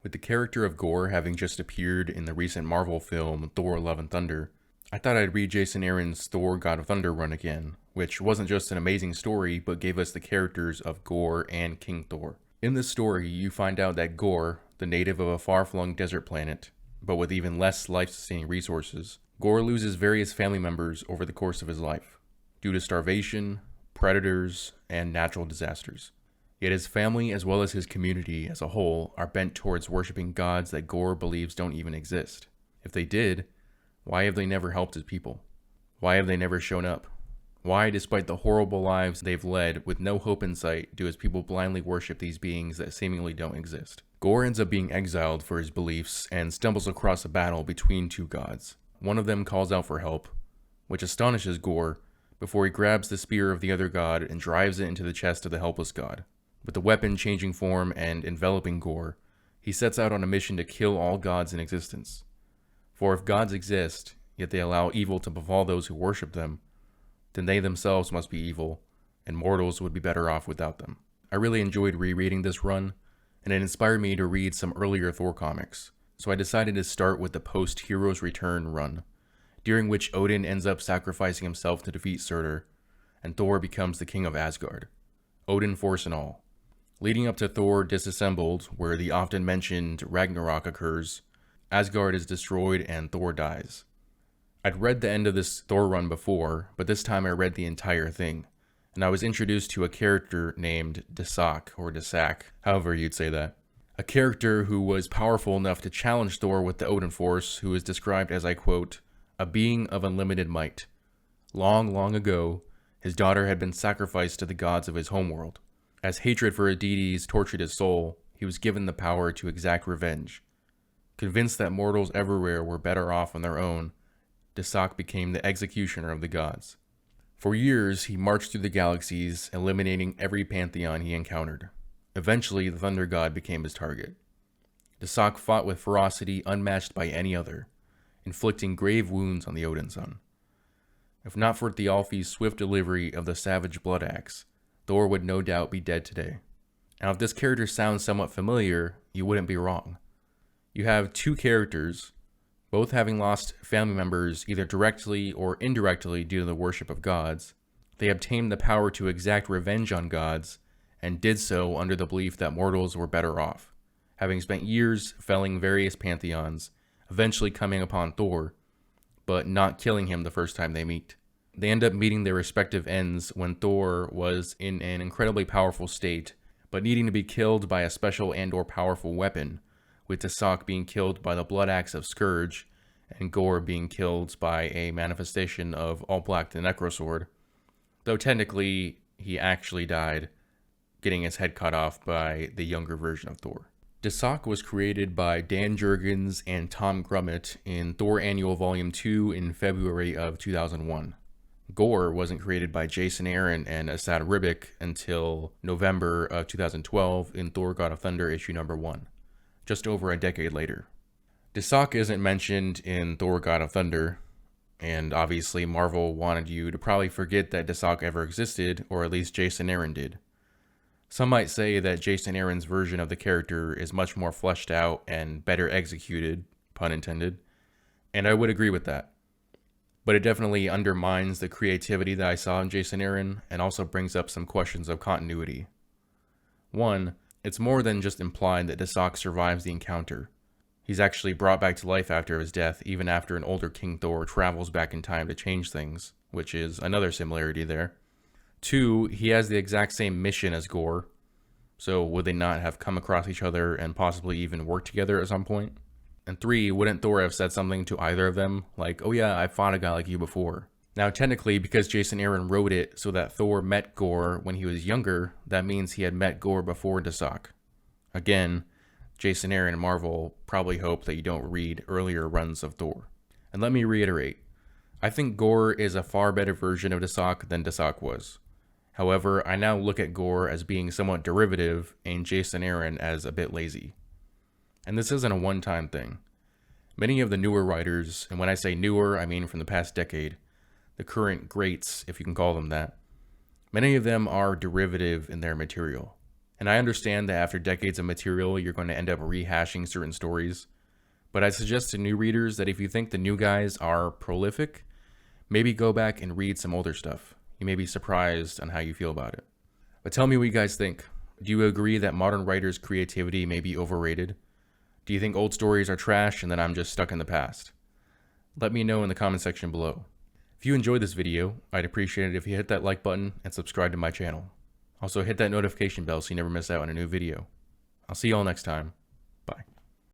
With the character of Gorr having just appeared in the recent Marvel film Thor Love and Thunder, I thought I'd read Jason Aaron's Thor God of Thunder run again, which wasn't just an amazing story, but gave us the characters of Gorr and King Thor. In this story, you find out that Gorr, the native of a far-flung desert planet, but with even less life-sustaining resources, Gorr loses various family members over the course of his life, due to starvation, predators, and natural disasters. Yet his family, as well as his community as a whole, are bent towards worshipping gods that Gorr believes don't even exist. If they did, why have they never helped his people? Why have they never shown up? Why, despite the horrible lives they've led with no hope in sight, do his people blindly worship these beings that seemingly don't exist? Gorr ends up being exiled for his beliefs and stumbles across a battle between two gods. One of them calls out for help, which astonishes Gorr before he grabs the spear of the other god and drives it into the chest of the helpless god. With the weapon changing form and enveloping Gorr, he sets out on a mission to kill all gods in existence. For if gods exist, yet they allow evil to befall those who worship them, then they themselves must be evil, and mortals would be better off without them. I really enjoyed rereading this run, and it inspired me to read some earlier Thor comics, so I decided to start with the post-Heroes Return run, during which Odin ends up sacrificing himself to defeat Surtur, and Thor becomes the king of Asgard, Odin force and all. Leading up to Thor Disassembled, where the often mentioned Ragnarok occurs, Asgard is destroyed and Thor dies. I'd read the end of this Thor run before, but this time I read the entire thing, and I was introduced to a character named Desak, or Desak, however you'd say that. A character who was powerful enough to challenge Thor with the Odin Force, who is described as, I quote, a being of unlimited might. Long, long ago, his daughter had been sacrificed to the gods of his homeworld. As hatred for deities tortured his soul, he was given the power to exact revenge. Convinced that mortals everywhere were better off on their own, Desak became the executioner of the gods. For years, he marched through the galaxies, eliminating every pantheon he encountered. Eventually, the Thunder God became his target. Desak fought with ferocity unmatched by any other, inflicting grave wounds on the Odin son. If not for Thialfi's swift delivery of the savage blood axe, Thor would no doubt be dead today. Now, if this character sounds somewhat familiar, you wouldn't be wrong. You have two characters, both having lost family members either directly or indirectly due to the worship of gods. They obtained the power to exact revenge on gods, and did so under the belief that mortals were better off, having spent years felling various pantheons, eventually coming upon Thor, but not killing him the first time they meet. They end up meeting their respective ends when Thor was in an incredibly powerful state, but needing to be killed by a special and/or powerful weapon, with Desak being killed by the blood axe of Scourge, and Gorr being killed by a manifestation of All Black the Necrosword, though technically he actually died, getting his head cut off by the younger version of Thor. Desak was created by Dan Jurgens and Tom Grummett in Thor Annual Volume 2 in February of 2001. Gorr wasn't created by Jason Aaron and Asad Ribic until November of 2012 in Thor God of Thunder issue number 1, just over a decade later. Desak isn't mentioned in Thor God of Thunder, and obviously Marvel wanted you to probably forget that Desak ever existed, or at least Jason Aaron did. Some might say that Jason Aaron's version of the character is much more fleshed out and better executed, pun intended, and I would agree with that. But it definitely undermines the creativity that I saw in Jason Aaron, and also brings up some questions of continuity. One, it's more than just implied that Desak survives the encounter. He's actually brought back to life after his death, even after an older King Thor travels back in time to change things, which is another similarity there. Two, he has the exact same mission as Gorr, so would they not have come across each other and possibly even worked together at some point? And three, wouldn't Thor have said something to either of them, like, oh yeah, I fought a guy like you before? Now technically, because Jason Aaron wrote it so that Thor met Gorr when he was younger, that means he had met Gorr before Desak. Again, Jason Aaron and Marvel probably hope that you don't read earlier runs of Thor. And let me reiterate, I think Gorr is a far better version of Desak than Desak was. However, I now look at Gorr as being somewhat derivative and Jason Aaron as a bit lazy. And this isn't a one-time thing. Many of the newer writers, and when I say newer, I mean from the past decade, the current greats, if you can call them that, many of them are derivative in their material. And I understand that after decades of material, you're going to end up rehashing certain stories. But I suggest to new readers that if you think the new guys are prolific, maybe go back and read some older stuff. You may be surprised on how you feel about it. But tell me what you guys think. Do you agree that modern writers' creativity may be overrated? Do you think old stories are trash and that I'm just stuck in the past? Let me know in the comment section below. If you enjoyed this video, I'd appreciate it if you hit that like button and subscribe to my channel. Also hit that notification bell so you never miss out on a new video. I'll see y'all next time.